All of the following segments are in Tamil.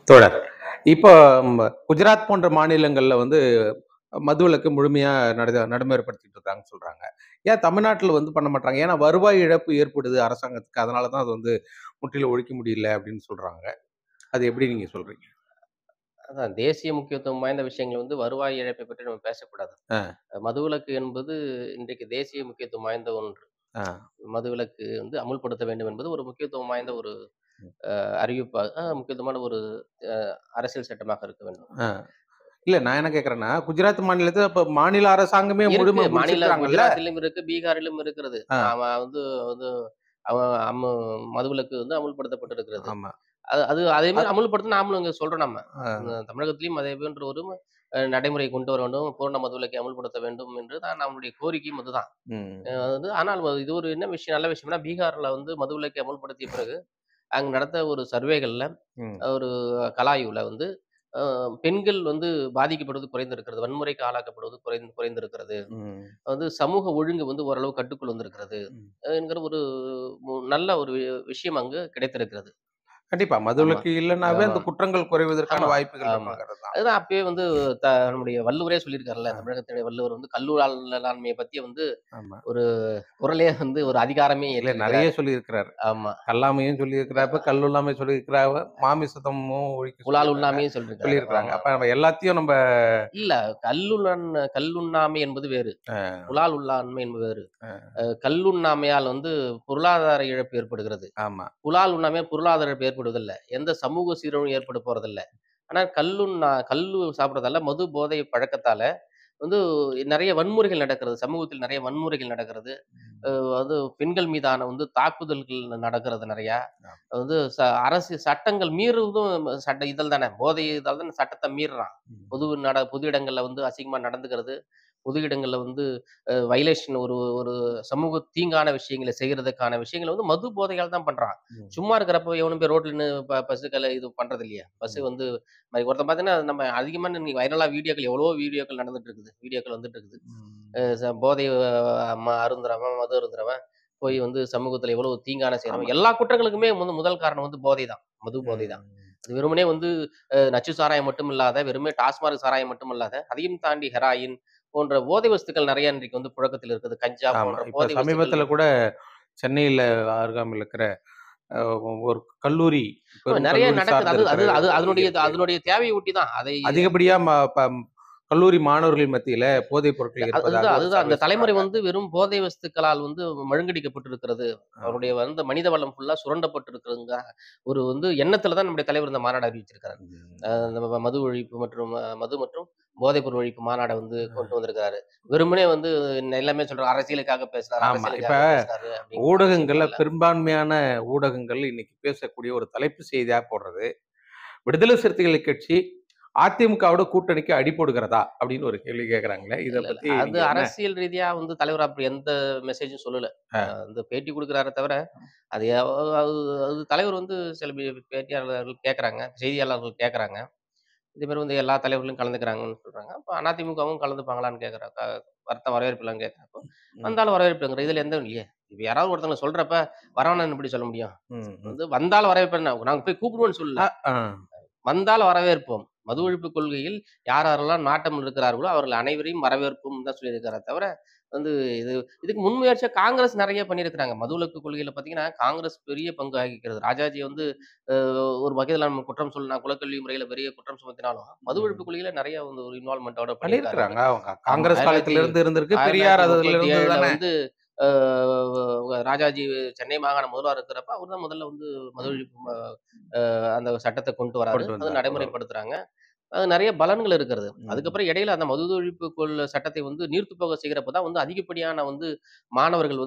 தோழர். இப்போ குஜராத் போன்ற மாநிலங்கள்ல வந்து மதுவிலக்கு முழுமையா நடைமுறைப்படுத்திட்டு இருக்காங்கன்னு சொல்றாங்க. ஏன் தமிழ்நாட்டுல வந்து பண்ண மாட்றாங்க? ஏன்னா வருவாய் இழப்பு ஏற்படுது அரசாங்கத்துக்கு. அதனால தான் அது வந்து முற்றிலும் ஒழிக்க முடியல அப்படின்னு சொல்றாங்க. அது எப்படி நீங்க சொல்றீங்க? அதான் தேசிய முக்கியத்துவம் வாய்ந்த விஷயங்கள் வருவாய் இழப்பை பற்றி நம்ம பேசக்கூடாது. ஆ, மதுவிலக்கு என்பது இன்றைக்கு தேசிய முக்கியத்துவம் வாய்ந்த ஒன்று. ஆ, மதுவிலக்கு அமுல்படுத்த வேண்டும் என்பது ஒரு முக்கியத்துவம் வாய்ந்த ஒரு ம், அறிவிப்பா முக்கியத்துவமான ஒரு அ அரசியல் சட்டமாக இருக்க வேண்டும். ஆ. இல்ல நான் என்ன கேட்கிறேன்னா, குஜராத் மாநிலத்துல இப்ப மாநில அரசாங்கமே இருக்கு. மாநில முடிச்சிருக்காங்கல்ல? குஜராத்திலும் இருக்கு, பீகாரிலும் இருக்கிறது. ஆ, அவன் வந்து வந்து அவன் மதுவிலக்கு அமுல்படுத்தப்பட்டிருக்கிறது. ஆமா. அது அது அதே அ மாரி அமுல்படுத்த நாமளும் இங்க சொல்றோம் நம்ம. ஆ, தமிழகத்திலயும் அதே போன்ற ஒரு நடைமுறை கொண்டு வர வேண்டும். பூரண மதுவிலக்கை அமுல்படுத்த வேண்டும் என்று தான் நம்முடைய கோரிக்கையும் அதுதான். ம், ஆனால் இது ஒரு என்ன விஷயம் நல்ல விஷயம்னா, பீகார்ல விலக்கை அமுல்படுத்திய பிறகு, அங்க நடந்த ஒரு சர்வேகள்ல, ம், ஒரு கல ஆய்வுல அ பெண்கள் பாதிக்கப்படுவது குறைந்திருக்கிறது. வன்முறைக்கு ஆளாக்கப்படுவது குறைந்திருக்கிறது. ம், சமூக ஒழுங்கு ஓரளவு கட்டுக்குள் வந்திருக்கிறது. ம். என்கிற ஒரு நல்ல ஒரு விஷயம் அங்கு கிடைத்திருக்கிறது. கண்டிப்பா. ஆமா. மதுவிலக்கு இல்லன்னாவே ஆமா. அந்த குற்றங்கள் குறைவதற்கான ஆமா, வாய்ப்புகள் ஆமா. இருக்குங்கிறது தான். அதுதான் அப்பயே நம்முடைய வள்ளுவரே சொல்லியிருக்காருல்ல. ஆ, தமிழகத்தினுடைய வள்ளுவர் கல்லூராலாண்மைய பத்தி ஆமா. ஒரு குறளே ஒரு அதிகாரமே இல்ல நெறைய இயற்றியிருக்கிறாரு. சொல்லியிருக்கிறாரு. ஆமா. கல்லாமையும் சொல்லியிருக்கிறாப்ப, கல்லுண்ணாமை சொல்லியிருக்கிறாவ, மாமிசத்தமும் ஒழிக்க புலால் சொல்லியிருக்கிறாங்க. உண்ணாமையும் சொல்லியிருக்கிறாரு. சொல்லியிருக்கிறாங்க. ஆமா. அப்ப நம்ம எல்லாத்தையும் நம்ப இல்ல கல்லுண்ணாமை என்பது வேறு. அ, புலால் உண்ணாமை என்பது வேறு. அ, கல்லுண்ணாமையால் பொருளாதார இழப்பு ஏற்படுகிறது. ஆமா. புலால் உண்ணாமையால் பொருளாதார இழப்பு ஏற்படுவதில்ல. எந்த சமூக சீரழிவும் ஏற்பட போறதில்ல. ஆனா கல்லு சாப்பிடுறதால, மது போதை பழக்கத்தால வந்து நெறைய வன்முறைகள் நடக்கிறது. சமூகத்தில் நெறைய வன்முறைகள் நடக்கிறது. அ ம். அது பெண்கள் மீதான தாக்குதல்கள் நடக்கிறது நெறையா. ஆம். வந்து ச அரசு சட்டங்கள் மீறுவதும் இதழ் தானே. போதை இதால தான சட்டத்த மீறுறான். ம். பொது இடங்கள்ல அசிங்கமா நடந்துக்கிறது. பொது இடங்கள்ல வயலேஷன் ஒரு ஒரு சமூக தீங்கான விஷயங்கள செய்றதுக்கான விஷயங்கள மது போதையால தான் பண்றான். ம். சும்மா இருக்கிறப்போ எவனும் போய் ரோட்ல நின்னு பஸ்ஸுகள இது பண்றது இல்லையே. பஸ் ம். ஒருத்தன் பார்த்தீங்கன்னா, நம்ம அதிகமா இன்னைக்கு வைரலா எவ்வளவோ வீடியோக்கள் நடந்துட்டு இருக்குது. வீடியோக்கள் வந்துட்டு இருக்குது. ம். போதை அருந்துறவன், மது அருந்துறவன் போய் சமூகத்துல எவ்வளவு தீங்கான செய்றவன். எல்லா குற்றங்களுக்குமே முதல் காரணம் போதை தான். மது போதை தான். ம். அது வெறுமனே நச்சு சாராயம் மட்டும் இல்லாத, வெறுமே டாஸ்மாக் சாராயம் மட்டும் இல்லாத, அதையும் தாண்டி ஹெராயின் போன்ற போதை வஸ்துக்கள் நெறைய இன்றைக்கு புழக்கத்தில் இருக்குது. கஞ்சா ஆமா. போன்ற இப்ப போதை வஸ்துக்கள் சமீபத்தில கூட சென்னையில அருகாமையில இருக்கிற அ ஒரு கல்லூரி, பெரும் நெறைய கல்லூரி நடக்குது. சார்ந்து அது இருக்கிற அது அது அதனுடைய இருக்கு. அதனுடைய தேவைய ஒட்டி தான். அதை அதிகப்படியா கல்லூரி மாணவர்கள் மத்தியில போதைப் பொருட்கள் இருப்பதாக ஒரு அதுதான். சர்வே அந்த தலைமுறை சொல்றாங்க. வெறும் போதை வஸ்துக்களால் மழுங்கடிக்கப்பட்டிருக்கிறது. அவருடைய ஆமா. மனித வளம் ஃபுல்லா சுரண்டப்பட்டிருக்குதுங்க. ஒரு எண்ணத்துல தான் நம்முடைய தலைவர் இந்த மாநாடு அறிவிச்சிருக்காரு. ம். இந்த மது ஒழிப்பு மற்றும் மது மற்றும் போதைப்பொருள் ஒழிப்பு மாநாட கொண்டு அ. வந்திருக்காரு. வெறுமனே எல்லாமே சொல்றாரு. அரசியலுக்காக பேசுறாரு, ஆமா. இப்ப அரசியலுக்காக பேசுறாரு அப்படிங்கிற விஷயங்கள் ஊடகங்கள்ல அல்ல. பெரும்பான்மையான ஊடகங்கள் இன்னைக்கு பேசக்கூடிய ஒரு தலைப்பு செய்தியா போடுறது, விடுதலை சிறுத்தைகள் கட்சி அதிமுகவோட கூட்டணிக்கு அடி போடுகிறதா? அப்படின்னு ஒரு கேள்வி கேட்கறாங்களே. இத இல்ல. பத்தி அது நீங்க என்ன? அரசியல் ரீதியா தலைவர் அப்படி எந்த மெசேஜும் சொல்லல. அ, பேட்டி குடுக்குறாரே தவிர, அது எவ அது அது தலைவர் சில பேட்டியாளர்கள் கேட்கறாங்க, செய்தியாளர்கள் கேட்கறாங்க. இதே மாரி எல்லா தலைவர்களும் கலந்துக்கிறாங்கன்னு சொல்றாங்க. அப்ப அதிமுகவும் கலந்துப்பாங்களான்னு கேட்கறாங்க. வரவேற்புலான்னு கேட்கிறப்போ, ம், வந்தாலும் வரவேற்புங்கிற இதுல எந்த இல்லையே. இப்ப யாராவது ஒருத்தவங்க சொல்றப்ப, வரவேணாம்னு எப்படி சொல்ல முடியும்? ம், ம். வந்தாலும் வரவேற்பேன்னு நாங்க போய் கூப்பிடுவோம்ன்னு சொல்லல. ஆ. வந்தால் வரவேற்போம். மது ஒழிப்பு கொள்கையில் யார் யாரெல்லாம் நாட்டம் இருக்கிறார்களோ, அவர்கள் அனைவரையும் வரவேற்போம்னு தான் சொல்லியிருக்கிறாரே தவிர, வந்து இது இதுக்கு முன்முயற்சியா காங்கிரஸ் நெறைய பண்ணியிருக்கிறாங்க. மதுவிலக்கு கொள்கையில பார்த்தீங்கன்னா, காங்கிரஸ் பெரிய பங்கு வகிக்கிறது. ராஜாஜி அ ஒரு வகையில நம்ம குற்றம் சொல்லலாம். குலக்கல்வி முறையில பெரிய குற்றம் சுமத்தினாலும், மது ஒழிப்பு ம். கொள்கையில நெறைய ஒரு இன்வால்வ்மென்ட்டோட பண்ணியிருக்காரு அவரு. பண்ணியிருக்கிறாங்க. அவங்க ஆமா. காங்கிரஸ் காலத்துல இருந்து இருந்திருக்கு. பெரியார் அதுல இருந்து 1937ல தானே. அ ராஜாஜி சென்னை மாகாண முதல்வரா இருக்கிறப்ப, அவரு தான் முதல்ல மது ஒழிப்பு அந்த சட்டத்த கொண்டு வராரு. கொண்டு அது வந்தார். நடைமுறைப்படுத்துறாங்க. அது நெறைய பலன்கள் இருக்கிறது. ம். அதுக்கப்புறம் இடையில அந்த மது ஒழிப்பு சட்டத்தை நீர்த்து போக செய்கிறப்ப தான் அதிகப்படியான மாணவர்கள்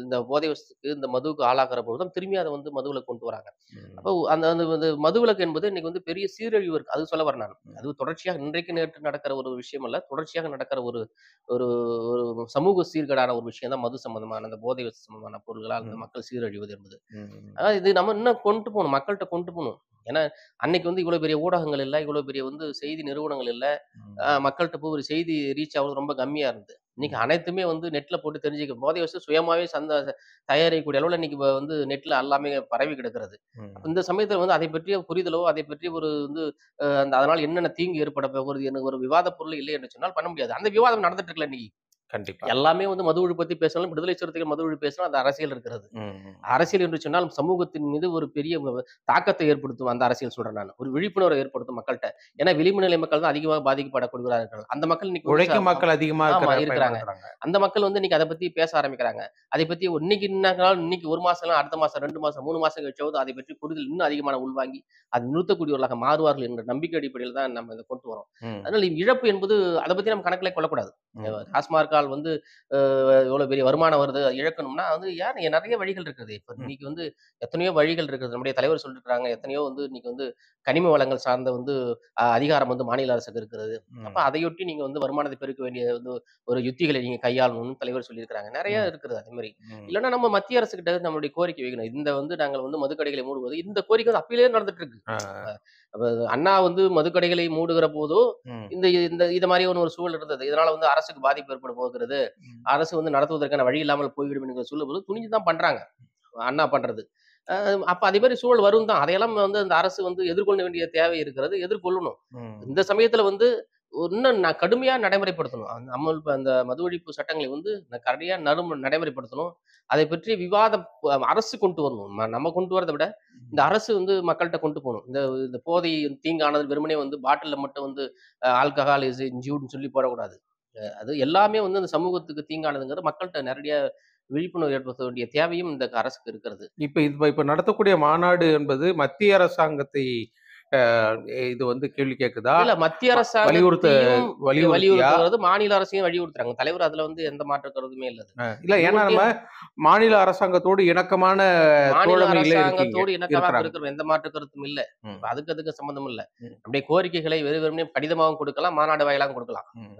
இந்த போதை வஸ்துக்கு, இந்த மதுவுக்கு ஆளாகுற பொழுது தான் திரும்பி அத மதுவிலக்கு கொண்டு வராங்க. ம். அப்போ அந்த அந்த வந்து மதுவிலக்கு என்பது இன்னைக்கு பெரிய சீரழிவு இருக்கு. அது சொல்ல வரேன் நானு. ம். அது தொடர்ச்சியாக இன்றைக்கு நேற்று நடக்கிற ஒரு விஷயம் அல்ல. தொடர்ச்சியாக நடக்கிற ஒரு ஒரு ஒரு சமூக சீர்கேடான ஒரு விஷயம் தான் மது சம்பந்தமான, அந்த போதை வஸ்து சம்பந்தமான பொருள்களால் இந்த ம். மக்கள் சீரழிவது என்பது. ம். இது நம்ம இன்னும் கொண்டு போணும். மக்கள்ட்ட கொண்டு போணும். ஏன்னா, அன்னைக்கு இவ்வளோ பெரிய ஊடகங்கள் இல்ல. இவ்வளோ பெரிய செய்தி நிறுவனங்கள் இல்ல. ம். மக்கள்ட்ட போய் ஒரு செய்தி ரீச் ஆகுறது ரொம்ப கம்மியா இருந்தது. இன்னைக்கு ம். அனைத்துமே வந்து நெட்ல போட்டு தெரிஞ்சுக்க போதை வச்சு சுயமாவே தயாரிக்கக்கூடிய அளவுல இன்னைக்கு வந்து நெட்ல எல்லாமே பரவி கிடக்கிறது. அப்ப ம். இந்த சமயத்துல வந்து அதை பற்றிய புரிதலோ, அதை பற்றிய ஒரு வந்து அதனால என்னென்ன தீங்கு ஏற்பட போகிறது எனக்கு ஒரு விவாத பொருள் இல்லை என்று சொன்னால் பண்ண முடியாது. அந்த விவாதம் நடந்துட்டு இருக்குல்ல இன்னைக்கு. கண்டிப்பா. எல்லாமே வந்து மது ஒழிப்பு பத்தி பேசினாலும், விடுதலை சிறுத்தைகள் மது ஒழிப்பு பேசினா, அது அரசியல் இருக்கிறது. ம். அரசியல் என்று சொன்னால் சமூகத்தின் மீது ஒரு பெரிய தாக்கத்தை ஏற்படுத்தும் அந்த அரசியல் சொல்றேன் நானு. ஒரு விழிப்புணர்வை ஏற்படுத்தும் மக்கள்ட்ட. ஏன்னா விளிம்பு நிலை மக்கள் தான் அதிகமாக பாதிக்கப்படக்கூடியவர்கள். அந்த மக்கள் இன்னைக்கு வந்து உழைக்கும் மக்கள் அதிகமா ஆமா இருக்கிற இருக்கிறாங்க. பயன்படுத்துறாங்க. அந்த மக்கள் வந்து இன்னைக்கு அத பத்தி பேச ஆரம்பிக்கிறாங்க. அதை பத்தி இன்னைக்கு என்னானாலும் இன்னைக்கு 1 மாசம் இல்ல, அடுத்த மாசம், 2 மாசம், 3 மாசம் கழிச்சாவது அதை பற்றி புரிதல் இன்னும் அதிகமான உள்வாங்கி, அதை நிறுத்தக்கூடியவர்களாக மாறுவார்கள் என்ற நம்பிக்கை அடிப்படையில் தான் நம்ம இத கொண்டு வரோம். ம். அதனால இழப்பு என்பது அத பத்தி நம்ம கணக்கிலே கொள்ளக்கூடாது. ம். டாஸ்மார்க்கால் வந்து அ எவ்வளோ பெரிய வருமானம் வருது, அத இழக்கணும்னா வந்து நெறைய வழிகள் இருக்குது. இப்ப ம். இன்னைக்கு வந்து எத்தனையோ வழிகள் இருக்குது. நம்முடைய தலைவர் சொல்லிருக்காங்க. எத்தனையோ வந்து இன்னைக்கு வந்து கனிம வளங்கள் சார்ந்த வந்து அதிகாரம் வந்து மாநில அரசுக்கு இருக்கிறது. அப்ப ம். அதையொட்டி நீங்க வந்து வருமானத்தை பெருக்க வேண்டிய வந்து ஒரு யுத்திகளை நீங்க கையாளணும்னு தலைவர் சொல்லியிருக்கிறாங்க. நெறைய ம். இருக்குது அதே மாரி. ம். இல்லன்னா நம்ம மத்திய அரசுகிட்ட நம்மளுடைய கோரிக்கை வைக்கணும். இந்த வந்து நாங்கள் வந்து மதுக்கடைகளை மூடுவது இந்த கோரிக்கை வந்து அப்பயிலேயே நடந்துட்டு இருக்கு. ஆ. அப்ப அண்ணா வந்து மதுக்கடைகளை மூடுகிற போதோ, ம். இந்த இந்த இது மாரியான ஒரு சூழல் இருந்தது. இதனால வந்து அரசுக்கு பாதிப்பு ஏற்பட போகிறது. ம். அரசு வந்து நடத்துவதற்கான வழி இல்லாமல் போய்விடும் என்கிற சொல்லும்போது துணிஞ்சு தான் பண்றாங்க. அண்ணா பண்றது. அ அப்ப அதே மாரி சூழல் வரும் தான். அதையெல்லாம் வந்து அந்த அரசு வந்து எதிர்கொள்ள வேண்டிய தேவை இருக்கிறது. எதிர்கொள்ளணும். ம். இந்த சமயத்துல வந்து இன்னும் கடுமையா நடைமுறைப்படுத்தணும். அந்த மது ஒழிப்பு சட்டங்களை வந்து கடுமையா நடைமுறைப்படுத்தணும். அதை பற்றி விவாதம் அரசு கொண்டு வரணும். நம்ம கொண்டு வரத விட, இந்த ம். அரசு வந்து மக்கள்ட்ட கொண்டு போணும். இந்த இந்த போதை தீங்கானது வெறுமனே வந்து பாட்டில்ல மட்டும் வந்து ஆல்கஹால் இஸ் இன்ஜூர்ட்ன்னு சொல்லி போடக்கூடாது. அது எல்லாமே வந்து அந்த சமூகத்துக்கு தீங்கானதுங்கிறது மக்கள்ட்ட நேரடியா விழிப்புணர்வு ஏற்படுத்த வேண்டிய தேவையும் இந்த அரசுக்கு இருக்கிறது. இப்ப நடத்தக்கூடிய மாநாடு என்பது மத்திய அரசாங்கத்தை அ இது வந்து கேள்வி கேட்குதா? இல்ல மத்திய வலியுறுத்த அரசாங்கத்தையும் வலியுறுத்தியா? வலியுறுத்துவது, மாநில அரசையும் வலியுறுத்துறாங்க. தலைவர் அதுல வந்து எந்த மாற்று கருத்துமே இல்ல அது. இல்ல ஏன்னா நம்ம இவங்கள்ட்டயும் மாநில அரசாங்கத்தோடு இணக்கமான மாநில தோழமையில இருக்கீங்க அரசாங்கத்தோடு இணக்கமாக இருக்கிறாங்க. இருக்கிற எந்த மாற்று கருத்தும் இல்ல. ம். இப்ப அதுக்கு சம்மந்தம் இல்ல. ம். நம்முடைய கோரிக்கைகளை வெறுமனே கடிதமாவும் கொடுக்கலாம், மாநாடு வாயிலாகவும் கொடுக்கலாம். ம்.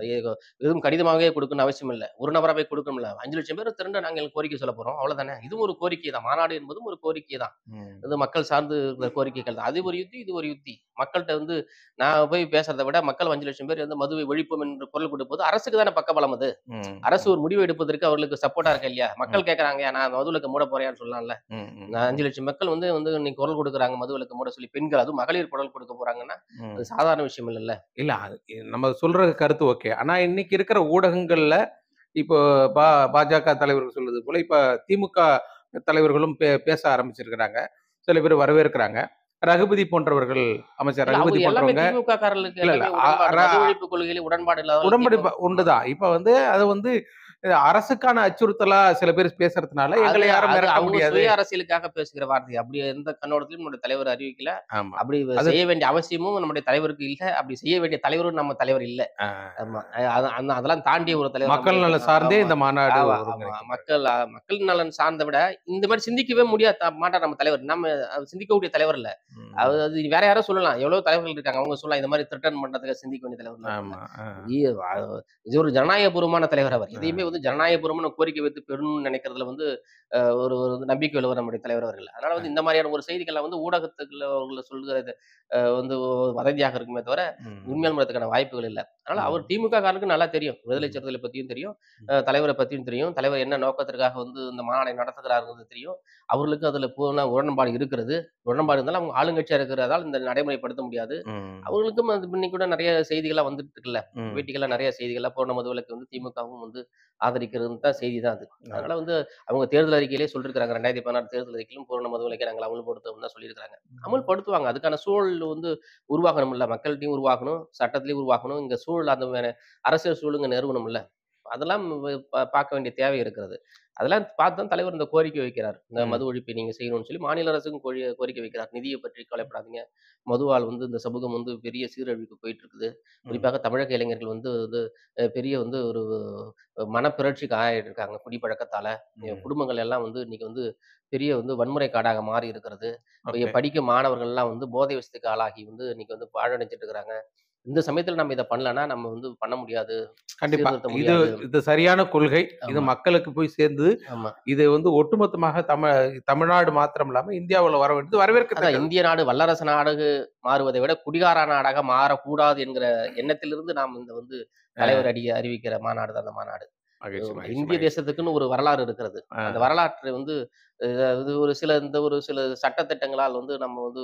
வெறும் கடிதமாகவே கொடுக்கணும்னு அவசியம் இல்ல. ஒரு நபரா போய் கொடுக்கணும்ல. 5,00,000 பேர் திரண்டு நாங்க எங்க கோரிக்கை சொல்லப் போறோம். அவ்வளவுதானே. இதுவும் ஒரு கோரிக்கை தான். மாநாடு என்பதும் ஒரு கோரிக்கை தான். ம். இது மக்கள் சார்ந்து இருக்கிற கோரிக்கைகள் தான். அது ஒரு யுத்தி, இது ஒரு யுத்தி. மக்கள்ட்ட வந்து நான் போய் பேசுறத விட மக்கள் 5,00,000 பேர் வந்து மதுவை ஒழிப்போம் என்று குரல் கொடுப்பது அரசுக்கு தானே பக்கபலம் அது. ம். அரசு ஒரு முடிவு எடுப்பதற்கு அவர்களுக்கு சப்போர்ட்டா இருக்கா இல்லையா? ம். மக்கள் கேட்கறாங்கயா, நான் மதுவிலக்க மூட போறேன்னு சொல்லலாம்ல. ம். ம். நான் ம். 5,00,000 மக்கள் வந்து வந்து இன்னைக்கு குரல் கொடுக்குறாங்க மதுவிலக்கு மூட சொல்லி. பெண்கள் அதுவும் மகளிர் குரல் கொடுக்க போறாங்கன்னா, ம். அது சாதாரண விஷயம் இல்லல்ல. இல்ல அது நம்ம சொல்ற கருத்து ஓகே. ஆனா இன்னைக்கு இருக்கிற ஊடகங்கள்ல இப்போ பா பாஜக தலைவர்கள் சொல்வது போல, இப்ப திமுக தலைவர்களும் பேச ஆரம்பிச்சிருக்கிறாங்க. சில பேர் வரவேற்கிறாங்க. ரகுபதி போன்றவர்கள், அமைச்சர் இல்ல ரகுபதி அவங்க எல்லாமே போன்றவங்க திமுக காரர்களுக்கு இல்ல, இல்ல. எல்லாமே உடன்பாடு. மது ஒழிப்பு கொள்கையில உடன்பாடு இல்லாதவர்கள் உடன்படி திமுக. உண்டுதான். இப்ப வந்து அது வந்து அரசுக்கான அச்சுறுத்தலா சில பேர் பேசுறதுனால, அது எங்கள யாரும் அது மிரட்ட அவங்க முடியாது. சுய அரசியலுக்காக பேசுகிற வார்த்தை. அப்படி எந்த கண்ணோட்டத்திலும் நம்முடைய தலைவர் அறிவிக்கல. ஆமா. அப்படி அது செய்ய வேண்டிய அவசியமும் நம்முடைய தலைவருக்கு இல்ல. அப்படி செய்ய வேண்டிய தலைவரும் நம்ம தலைவர் இல்ல. அ ஆமா. அது அதெல்லாம் தாண்டிய ஒரு தலைவர் நம்ம மக்கள் நலன் இருக்கிறோம். சார்ந்தே ஆமா. இந்த மாநாடு ஆமா, ஆமா. ஒருங்கிணைக்கப்படும். மக்கள் நலன் சார்ந்த விட, இந்த மாரி சிந்திக்கவே மாட்டார் நம்ம தலைவர். நம்ம சிந்திக்கக்கூடிய தலைவர் இல்ல. ம். அது வேற யாரோ சொல்லலாம். எவ்வளவோ தலைவர்கள் இருக்காங்க. அவங்க சொல்லலாம். இந்த மாரி த்ரெட்டன் பண்றதுக்கு சிந்திக்க வேண்டிய தலைவர்லாம் இல்ல. ஆமா. இ அ இது ஒரு ஜனநாயகபூர்வமான தலைவர் அவர். எதையுமே அ வந்து ஜனநாயகபூர்வமான கோரிக்கை வைத்து பெறணும்னு நினைக்கிறதுல வந்து ஒரு ஒரு நம்பிக்கை உள்ளவர் நம்முடைய தலைவர் அவர்கள். அதனால அ வந்து இந்த மாரியான ஒரு செய்திகள்லாம் வந்து ஊடகத்துல அவர்கள சொல்லுகிறது வந்து வதந்தியாக இருக்குமே தவிர, ம். உண்மையான முறைக்கான வாய்ப்புகள் இல்ல. அதனால அவர் ம். திமுக காரருக்கு நல்லா தெரியும். விடுதலை ம். சிறுத்தைகள பத்தியும் தெரியும். ம். தலைவர பத்தியும் தெரியும். தலைவர் என்ன நோக்கத்திற்காக வந்து இந்த மாநாடை நடத்துகிறார்ங்கிறது தெரியும். அவர்களுக்கு அதுல பூரண உடன்பாடு இருக்கிறது. உடன்பாடு இருந்தாலும் அவங்க ஆளுங்கட்சியா இருக்கிறதால இந்த நடைமுறைப்படுத்த முடியாது. ம். அவர்களுக்கும் அது இன்னைக்கு கூட நெறைய செய்திகள்லாம் வந்துட்டு இருக்குல்ல. ம். பேட்டிகள்லாம் நெறைய செய்திகள்லாம் பூரண மதுவிலக்கு வந்து திமுகவும் வந்து ஆதரிக்கிறதுன்னு தான் செய்தி தான் அது. அது. அதனால வந்து அவங்க தேர்தல் அறிக்கையிலேயே சொல்லியிருக்காங்க. 2016 தேர்தல் அறிக்கையிலும் பூரண மதுவிலக்கை நாங்கள் அமல்படுத்துவோம்னு தான் சொல்லியிருக்காங்க. அமல்படுத்துவாங்க. அதுக்கான சூழல் வந்து உருவாகணும்ல. மக்கள்ட்டயும் உருவாகணும், சட்டத்திலயும் உருவாகணும். இங்க சூழல் அந்த அரசியல் சூழல் இங்க நிறுவணும்ல. அதெல்லாம் பார்க்க வேண்டிய தேவை இருக்கிறது. அதெல்லாம் பார்த்து தான் தலைவர் இந்த கோரிக்கை வைக்கிறார். இந்த ம். மது ஒழிப்பை நீங்க செய்யணும்னு சொல்லி மாநில அரசுக்கும் கோரிக்கை வைக்கிறார். நிதிய பற்றி கவலைப்படாதீங்க. மதுவால் வந்து இந்த சமூகம் வந்து பெரிய சீரழிவுக்கு போயிட்டு இருக்குது. ம். குறிப்பாக தமிழக இளைஞர்கள் வந்து வந்து பெரிய வந்து ஒரு மனப்பிறழ்ச்சிக்கு ஆளாயிட்டு இருக்காங்க குடிப்பழக்கத்தால. ம். குடும்பங்கள் எல்லாம் வந்து இன்னைக்கு வந்து பெரிய வந்து வன்முறை காடாக மாறி இருக்கிறது. ஓகே. படிக்கும் மாணவர்கள்லாம் வந்து போதை வசதிக்கு ஆளாகி வந்து இன்னைக்கு வந்து பாழடைஞ்சுட்டு இருக்கிறாங்க. இந்த சமயத்துல நம்ம இத பண்ணலன்னா, நம்ம வந்து பண்ண முடியாது. கண்டிப்பா. சீர்திருத்த இது முடியாது. இது சரியான கொள்கை. இது ஆமா, மக்களுக்கு போய் சேர்ந்து, ஆமா. இது வந்து ஒட்டுமொத்தமாக தமிழ்நாடு மாத்திரம் இல்லாம இந்தியாவுல வர வேண்டியது அதான் வரவேற்கத்தக்கது. இந்திய நாடு வல்லரசு நாடு மாறுவதை விட குடிகார நாடாக மாறக்கூடாது என்கிற எண்ணத்திலிருந்து நாம் இந்த வந்து அ தலைவர் அறிவிக்கிற மாநாடு தான் அந்த மாநாடு. மகிழ்ச்சி, மகிழ்ச்சி, இந்திய மகிழ்ச்சி. தேசத்துக்குன்னு ஒரு வரலாறு இருக்கிறது. ஆ, அந்த வரலாற்றை வந்து இது ஒரு சில சட்டதிட்டங்களால் வந்து நம்ம வந்து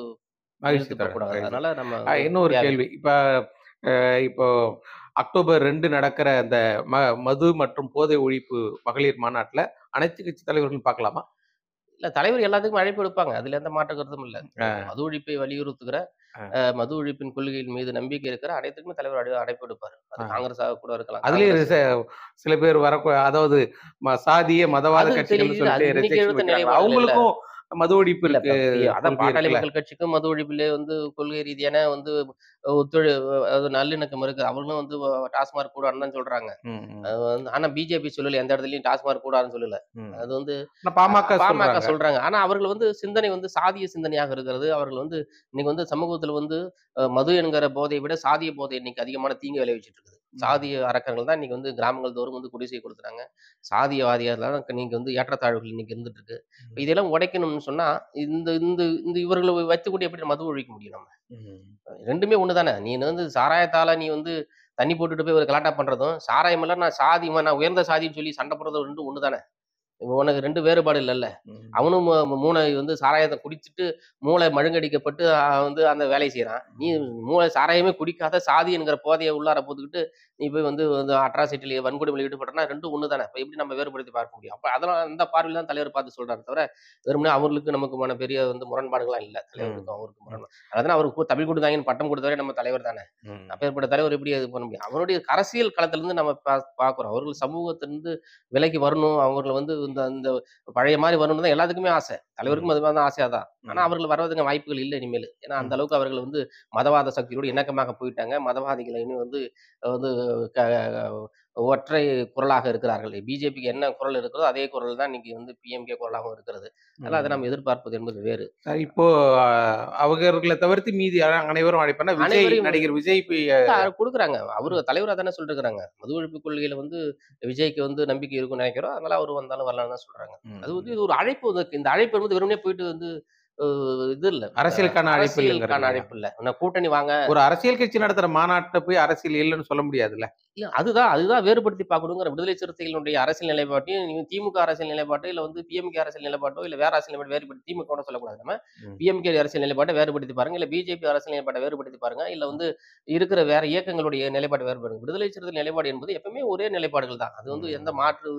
மகிழ்ச்சி நிறுத்தி தோழர். போகக்கூடாது. மகிழ்ச்சி. அதனால நம்ம வந்து இன்னொரு தேவை. கேள்வி. இப்போ அக்டோபர் 2 நடக்கிற அந்த ம மது மற்றும் போதை ஒழிப்பு மகளிர் மாநாட்டுல அனைத்து கட்சி தலைவர்களும் பார்க்கலாமா? இல்ல தலைவர் எல்லாத்துக்கும் அழைப்பு விடுப்பாங்க. அதுல எந்த மாற்று கருத்தும் இல்ல. ஆ, மது ஒழிப்பை வலியுறுத்துகிற, ஆ, மது ஒழிப்பின் கொள்கையின் மீது நம்பிக்கை இருக்கிற அனைத்துக்குமே தலைவர் அழைப்பு விடுப்பாரு. அது ஆ. காங்கிரஸாக கூட இருக்கலாம். அதுலயும் காங்கிரஸ் சில பேர் அதாவது சாதிய, மதவாத அது கட்சிகள்னு தெரியல. அது சொல்லிட்டு இன்னைக்கு ரெஸ்ட்ரிக்ஷன் எடுத்த வைக்கிறாங்களா? நிலைப்பாடுல இல்ல. அவங்களுக்கும் மது ஒழிப்பு இல்ல இருக்கு, அதான் கொள்கை பாட்டாளி இருக்குல்ல? மக்கள் கட்சிக்கும் மது ஒழிப்பிலே வந்து கொள்கை ரீதியான வந்து ஒத்துழை அது நல்லிணக்கம் இருக்கு. அவர்களும் வந்து டாஸ்மாக் கூடாதுன்னு தான் சொல்றாங்க. ம், ம், அது வந்து ஆனா பிஜேபி சொல்லல. எந்த இடத்துலயும் டாஸ்மாக் கூடாதுன்னு சொல்லல. ம். அது வந்து ஆனா பாமக பாமக சொல்றாங்க. சொல்றாங்க. ஆனா அவர்கள் வந்து சிந்தனை வந்து சாதிய சிந்தனையாக இருக்கிறது. அவர்கள் வந்து இன்னைக்கு வந்து சமூகத்துல வந்து மது என்கிற போதைய விட சாதிய போதை இன்னைக்கு அதிகமான தீங்கு விளைவிச்சுட்டு இருக்குது. ம், சாதிய அரக்கர்கள் தான் இன்னைக்கு வந்து கிராமங்கள் தோறும் வந்து குடிசை கொடுத்துட்டாங்க. சாதியவாதியால இன்னைக்கு வந்து ஏற்றத்தாழ்வுகள் இன்னைக்கு இருந்துட்டு இருக்கு. இப்ப ம், இதெல்லாம் உடைக்கணும்னு சொன்னா, இந்த இந்த இந்த இவர்கள வைத்துக்கொண்டு எப்படி மது ஒழிக்க முடியும் நம்ம? ம். 2மே ஒண்ணு தானே. நீ வந்து சாராயத்தால நீ வந்து தண்ணி போட்டுட்டு போய் ஒரு கலாட்டா பண்றதும், சாராயமெல்லாம் நான் உயர்ந்த சாதின்னு சொல்லி சண்டை போடுறதும் 2ம் ஒண்ணு தானே. உனக்கு 2 வேறுபாடு இல்லல்ல. ம். அவனும் மூளை வந்து சாராயத்த குடிச்சிட்டு, மூளை மழுங்கடிக்கப்பட்டு வந்து அந்த வேலைய செய்றான். நீ மூளை சாராயமே குடிக்காத சாதி என்கிற போதைய உள்ளார போட்டுக்கிட்டு, நீ போய் வந்து வந்து அட்ராசிட்டில வன்கொடுமையில ஈடுபட்டனா 2ம் ஒண்ணு தானே. அப்ப எப்படி நம்ம வேறுபடுத்தி பார்க்க முடியும்? அப்ப அதெல்லாம் அந்த பார்வையில தான் தலைவர் பார்த்து சொல்றாரே தவிர, வெறுமனே அவர்களுக்கு நமக்குமான பெரிய வந்து முரண்பாடுகள்லாம் இல்ல. ம். தலைவருக்கும் அவருக்கும் ம். முரண்பாடு. அதான் அவருக்கு தமிழ் கொடுத்தாங்கன்னு பட்டம் கொடுத்தவரே நம்ம தலைவர் தானே. ம். அப்பேற்பட்ட தலைவர் எப்படி இது பண்ண முடியும்? அவருடைய அரசியல் களத்திலிருந்து நம்ம பார்க்கிறோம். அவர்கள் சமூகத்திலிருந்து விலகி வரணும். அவர்கள வந்து இந்த இந்த பழைய மாரி வரணும்னு தான் எல்லாத்துக்குமே ஆசை. ம். தலைவருக்கும் அது மாரி தான் ஆசை அதான். ஆனா ம். அவர்கள் வர்றதுக்கு வாய்ப்புகள் இல்ல இனிமேலு. ஏன்னா அந்த ம். அளவுக்கு அவர்கள் வந்து மதவாத சக்தியோடு இணக்கமாக போயிட்டாங்க. மதவாதிகள இன்னும் வந்து வந்து க ஒற்றை குரலாக இருக்கிறார்கள். பிஜேபிக்கு என்ன குரல் இருக்கிறதோ, அதே குரல் தான் இன்னைக்கு வந்து பிஎம்கே குரலாகவும் இருக்கிறது. அதனால அத ம். நம்ம எதிர்பார்ப்பது என்பது வேறு. இப்போ அ அவர்கள தவிர்த்து மீதி அனைவரும் அழைப்பனா அனைவரையும் நடிகர் விஜய் குடுக்குறாங்க. அவரு தலைவரா தானே சொல்லிருக்கிறாங்க. மது ஒழிப்பு கொள்கையில வந்து விஜய்க்கு வந்து நம்பிக்கை இருக்கும்னு நெனைக்கிறோம். அதனால அவரு வந்தாலும் வரலாம்னு தான் சொல்றாங்க. அது வந்து ம். இது ஒரு அழைப்பு வந்து இந்த அழைப்பு வந்து வெறுமனே போயிட்டு வந்து அ இது இல்ல. அரசியலுக்கான அழைப்பு அரசியலுக்கான இல்லங்கிறீங்களா? அழைப்பு இல்ல. கூட்டணி வாங்க. ஒரு அரசியல் கட்சி நடத்துற மாநாட்டுல போய் அரசியல் இல்லன்னு சொல்ல முடியாதுல்ல? இல்ல அதுதான் வேறுபடுத்தி பார்க்கணுங்கிற விடுதலை சிறுத்தைகளுடைய அரசியல் நிலைப்பாட்டையும், நீங்க திமுக அரசியல் நிலைப்பாட்டோ, இல்ல வந்து பிஎம்கே அரசியல் நிலைப்பாட்டோ, இல்ல வேற அரசியல் நிலைப்பாடு வேறுபடுத்தி திமுகவோட சொல்லக்கூடாது நம்ம. ம். பிஎம்கே அரசியல் நிலைப்பாட்ட வேறுபடுத்தி பாருங்க. இல்ல பிஜேபி அரசியல் நிலைப்பாட்ட வேறுபடுத்தி பாருங்க. இல்ல வந்து இருக்கிற வேற இயக்கங்களுடைய நிலைப்பாடு வேறுபடுங்க. விடுதலை சிறுத்தை நிலைப்பாடு என்பது எப்பவுமே ஒரே நிலைப்பாடுகள் தான். அது வந்து எந்த ம். மாற்று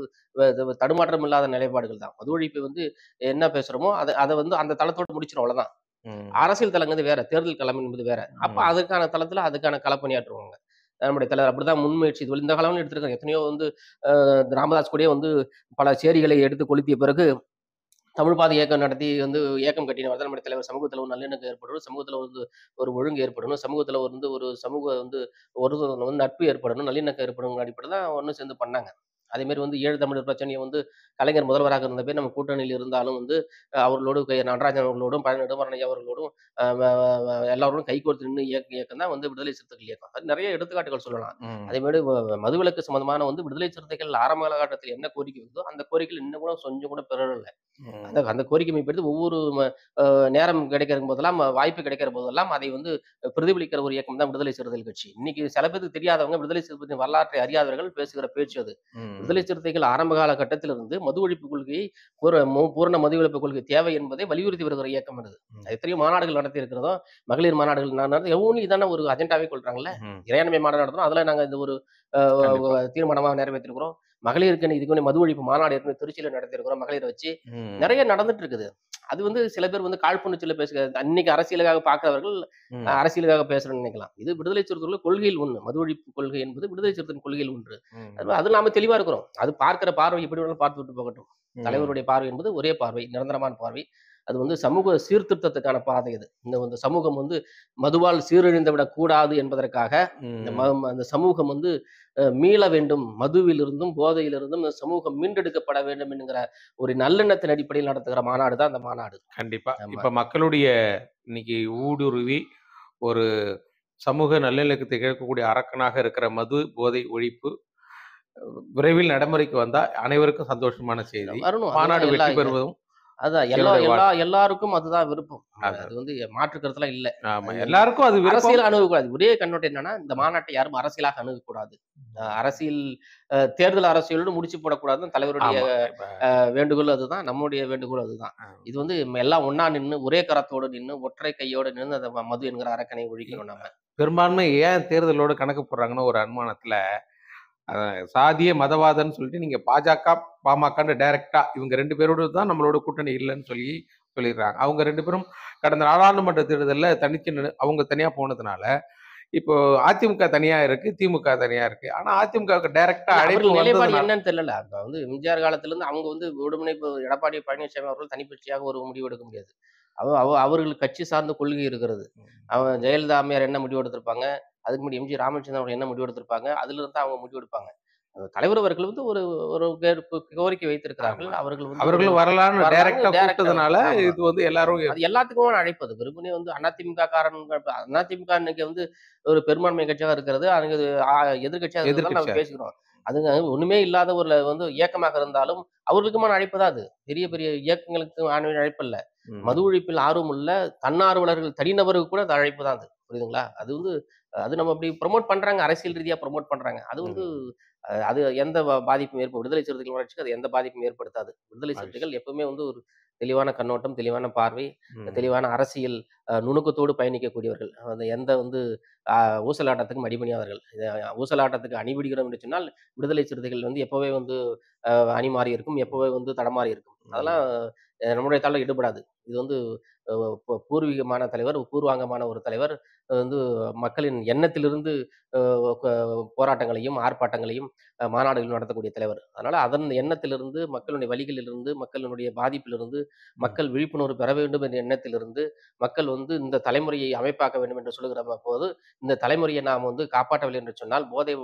தடுமாற்றம் இல்லாத நிலைப்பாடுகள் தான். மது ஒழிப்பு வந்து என்ன பேசுறோமோ, அத அத வந்து அந்த தளத்தோட முடிச்சிரும் அவ்வளவுதான். ம். அரசியல் தளங்கிறது வேற. தேர்தல் களம் என்பது வேற. அப்ப ம். அதுக்கான தளத்துல அதுக்கான களப்பணியாற்றுவாங்க. நம்முடைய தலைவர் அப்படிதான் முன்முயற்சி இந்த காலம்ல எடுத்திருக்காங்க. எத்தனையோ வந்து ராமதாஸ் கூடயே வந்து பல சேரிகளை எடுத்து கொளுத்திய பிறகு தமிழ் பாதை இயக்கம் நடத்தி வந்து இயக்கம் கட்டினவர் தான் நம்முடைய தலைவர். சமூகத்துல ஒரு நல்லிணக்கம் ஏற்படணும். சமூகத்துல வந்து ஒரு ஒழுங்கு ஏற்படணும். சமூகத்துல வந்து ஒரு சமூக வந்து ஒரு வந்து நட்பு ஏற்படணும். நல்லிணக்கம் ஏற்படணுங்கிற அடிப்படையில தான் ஒண்ணு சேர்ந்து பண்ணாங்க. அதே மாரி வந்து ஈழ தமிழர் பிரச்சனைய வந்து கலைஞர் முதல்வராக இருந்த பேர் நம்ம கூட்டணியில இருந்தாலும் வந்து அவர்களோடு நடராஜன் அவர்களோடும், பழனி நெடுமாறன் ஐயா அவர்களோடும் வ வ எல்லாரோடும் கைகோர்த்து நின்னு இயக்கம் தான் வந்து விடுதலை சிறுத்தைகள் இயக்கம். அது நெறைய எடுத்துக்காட்டுகள் சொல்லலாம். ம். அதேமாரி மதுவிலக்கு சம்மந்தமான வந்து விடுதலை சிறுத்தைகள் ஆரம்ப காலகட்டத்தில என்ன கோரிக்கை இருந்ததோ, அந்த கோரிக்கைகள் இன்னும் கூட கொஞ்சம் கூட பெறல. அந்த ம். அந்த கோரிக்கை மையப்படுத்தி ஒவ்வொரு நேரம் கிடைக்கிற போதெல்லாம், வாய்ப்பு கிடைக்கிற போதெல்லாம் அதை வந்து பிரதிபலிக்கிற ஒரு இயக்கம் தான் விடுதலை சிறுத்தைகள் கட்சி. இன்னைக்கு சில பேருக்கு தெரியாதவங்க விடுதலை சிறுத்தைகளின் வரலாற்றை அறியாதவர்கள் பேசுகிற பேச்சு அது. ம். விடுதலை சிறுத்தைகள் ஆரம்ப கால கட்டத்திலிருந்து மது ஒழிப்பு கொள்கையை பூரண மது ஒழிப்பு கொள்கை தேவை என்பதை வலியுறுத்தி வருகிற இயக்கம் அது. ம். எத்தனையோ மாநாடுகள் நடத்தி இருக்கிறதும், மகளிர் மாநாடுகள் ஒவ்வொன்றும் இதான ஒரு அஜெண்டாவே கொள்றாங்கல்ல. ம். இறையாண்மை மாநாடு நடத்துறோம். அதுல நாங்க இந்த ஒரு கண்டிப்பா. தீர்மானமா நிறைவேற்றிருக்கிறோம். மகளிருக்கு இதுக்கு மது ஒழிப்பு மாநாடு ஏற்கனவே திருச்சியில நடத்தியிருக்கிறோம். மகளிர வச்சு. ம். நெறைய நடந்துட்டு இருக்குது. அது வந்து சில பேர் வந்து காழ்ப்புணர்ச்சியில இன்னைக்கு அரசியலுக்காக பார்க்கிறவர்கள் ம். அரசியலுக்காக பேசுறேன்னு நினைக்கலாம். இது விடுதலை சிறுத்தைகள் கொள்கையில் ஒண்ணு. மது ஒழிப்பு கொள்கை என்பது விடுதலை சிறுத்தைகளின் கொள்கையில் ஒன்று. ம். அது நாம தெளிவா இருக்கிறோம். அது பார்க்கிற பார்வை எப்படி வேணாலும் பார்த்து விட்டு போகட்டும். ம். தலைவருடைய பார்வை என்பது ஒரே பார்வை, நிரந்தரமான பார்வை. அது வந்து சமூக சீர்திருத்தத்துக்கான பாதை அது. இந்த சமூகம் வந்து மதுவால் சீரழிந்து விடக்கூடாது என்பதற்காக, ம். அந்த சமூகம் வந்து மீள வேண்டும். மதுவிலிருந்தும், போதையிலிருந்தும் இந்த சமூகம் மீண்டெடுக்கப்பட வேண்டும் என்கிற ஒரு நல்லெண்ணத்தின் அடிப்படையில் நடத்துகிற மாநாடு தான் அந்த மாநாடு. கண்டிப்பா. ஆமா. இப்ப மக்களுடைய இன்னைக்கு ஊடுருவி ஒரு சமூக நல்லிணக்கத்தை இழக்கக்கூடிய அரக்கனாக இருக்கிற மது, போதை ஒழிப்பு விரைவில் நடைமுறைக்கு வந்தா அனைவருக்கும் சந்தோஷமான செய்தி. வரணும். மாநாடு அதுதான் வெற்றி பெறுவதும் அதான் என்னுடைய எல்லாருக்கும் அதுதான் விருப்பம். அது அது வந்து மாற்று கருத்துலாம் இல்ல. ஆமா. அது எல்லாருக்கும் அது விருப்பம். அரசியல் அணுகக்கூடாது. ஒரே கண்ணோட்டம் என்னன்னா, இந்த மாநாட்டை யாரும் அரசியலாக அணுகக்கூடாது. அரசியல் தேர்தல் அரசியலோடு முடிச்சு போடக்கூடாதுன்னு தலைவருடைய ஆமா. இப்ப வேண்டுகோள் அதுதான். நம்முடைய வேண்டுகோள் அதுதான். அ இது வந்து எல்லாம் ஒண்ணா நின்னு, ஒரே கரத்தோட நின்னு, ஒற்றை கையோட நின்னு அந்த மது என்கிற அரக்கனை ஒழிக்கணும் நம்ம. பெரும்பான்மை ஏன் தேர்தலோட கணக்கு போடுறாங்கன்னு ஒரு அனுமானத்துல, அ சாதிய மதவாதம்ன்னு சொல்லிட்டு நீங்க பாஜக, பாமகன்னு டைரக்ட்டா இவங்க 2 பேரோட தான் நம்மளோட கூட்டணி இல்லன்னு சொல்லிடுறாங்க. அவங்க 2 பேரும் கடந்த நாடாளுமன்ற தேர்தல்ல தனிச்சு அவங்க தனியா போனதுனால, இப்போ அதிமுக தனியா இருக்கு, திமுக தனியா இருக்கு. ஆனா அதிமுகவுக்கு டைரக்ட்டா இல்ல அழைப்பு அவர்கள் நிலைப்பாடு வந்ததுனால என்னன்னு தெரியல. அப்ப வந்து எம்ஜிஆர் காலத்திலிருந்து அவங்க வந்து ஒருங்கிணைப்பு எடப்பாடி பழனிசாமி அவர்கள் தனிப்பட்சியாக ஒரு முடிவு எடுக்க முடியாது. அவ அவ அவர்களுக்கு கட்சி சார்ந்த கொள்கை இருக்கிறது. ஜெயலலிதா அம்மையார் என்ன முடிவு எடுத்திருப்பாங்க, அதுக்கு முன்னாடி எம்ஜி ராமச்சந்திரன் அவர்கள் என்ன முடிவு எடுத்திருப்பாங்க, அதிலிருந்து அவங்க முடிவு எடுப்பாங்க. தலைவர் அவர்கள் வந்து ஒரு ஒரு கோரிக்கை வைத்திருக்கிறார்கள். ஆமா. அவர்கள் வந்து அவர்களும் வரலான்னு வரலான்னு டைரக்ட்டா டைரக்ட்டா கூப்பிட்டதுனால, ஆமா. இது வந்து எல்லாரும் அது எல்லாத்துக்குமான அழைப்பு அது. வெறுமனே வந்து அதிமுக காரங்க அதிமுக இன்னைக்கு வந்து ஒரு பெரும்பான்மை கட்சியாக இருக்கிறது. அங்க எதிர்க்கட்சியா இருக்கிறதால நம்ம எதிர்க்கட்சியா பேசிக்கிறோம். அதுங்க ஒண்ணுமே இல்லாத ஒரு வந்து இயக்கமாக இருந்தாலும், அவர்களுக்குமான அழைப்பு தான் அது. பெரிய பெரிய இயக்கங்களுக்கு அழைப்பு இல்ல. மது ம். ஒழிப்பில் ஆர்வம் உள்ள தன்னார்வலர்கள் தனிநபருக்கு கூட அது அழைப்பு தான் அது. புரியுதுங்களா? அது வந்து அது நம்ம அப்படி ப்ரமோட் பண்றாங்க. அரசியல் ரீதியா ப்ரமோட் பண்றாங்க. அது வந்து ம். அது எந்த பாதிப்பும் விடுதலை சிறுத்தைகள் வளர்ச்சிக்கு அது எந்த பாதிப்பும் ஏற்படுத்தாது. விடுதலை மகிழ்ச்சி. சிறுத்தைகள் எப்பவுமே வந்து ஒரு தெளிவான கண்ணோட்டம், தெளிவான பார்வை, ம். தெளிவான அரசியல் நுணுக்கத்தோடு பயணிக்கக்கூடியவர்கள். அந்த எந்த வந்து அ ஊசலாட்டத்துக்கும் அடிபணியாதவர்கள். ஊசலாட்டத்துக்கு அணிபிடிக்கிறோம் என்று சொன்னால், விடுதலை சிறுத்தைகள் வந்து எப்பவே வந்து அணிமாறி இருக்கும். எப்பவே வந்து தடமாறி இருக்கும். அதெல்லாம் ம். நம்முடைய தாள்ல ஈடுபடாது. இது வந்து அ பூர்வீகமான தலைவர், பூர்வாங்கமான ஒரு தலைவர். வந்து மக்களின் எண்ணத்திலிருந்து அ க போராட்டங்களையும், ஆர்ப்பாட்டங்களையும், மாநாடுகள் நடத்தக்கூடிய தலைவர். அதனால அதன் எண்ணத்திலிருந்து, மக்களுடைய வலிகளிலிருந்து, மக்களினுடைய பாதிப்பிலிருந்து, ம். மக்கள் விழிப்புணர்வு பெற வேண்டும் என்ற எண்ணத்திலிருந்து, மக்கள் வந்து இந்த தலைமுறையை அமைப்பாக்க வேண்டும் என்று சொல்லுகிற போது, இந்த தலைமுறையை நாம் வந்து காப்பாற்றவில்லை என்று சொன்னால், போதை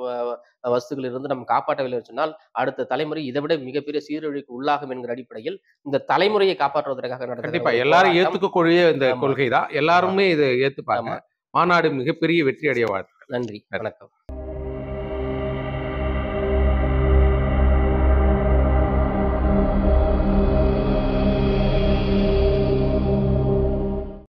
வஸ்துகளிலிருந்து நம்ம காப்பாற்றவில்லை என்று சொன்னால், அடுத்த தலைமுறை இதைவிட மிகப்பெரிய சீரழிவுக்கு உள்ளாகும் என்கிற அடிப்படையில், இந்த தலைமுறையை காப்பாற்றுவதற்காக நடத்துகிற கண்டிப்பா. ஒரு எல்லாரும் போராட்டம். ஏத்துக்கக்கூடிய இந்த ஆமா, கொள்கை தான். ஆமா, எல்லாருமே இத ஏத்துப்பாங்க. ஆமா. மாநாடு மிகப்பெரிய வெற்றி அடைய வாழ்த்துக்கள். நன்றி. நன்றி. வணக்கம்.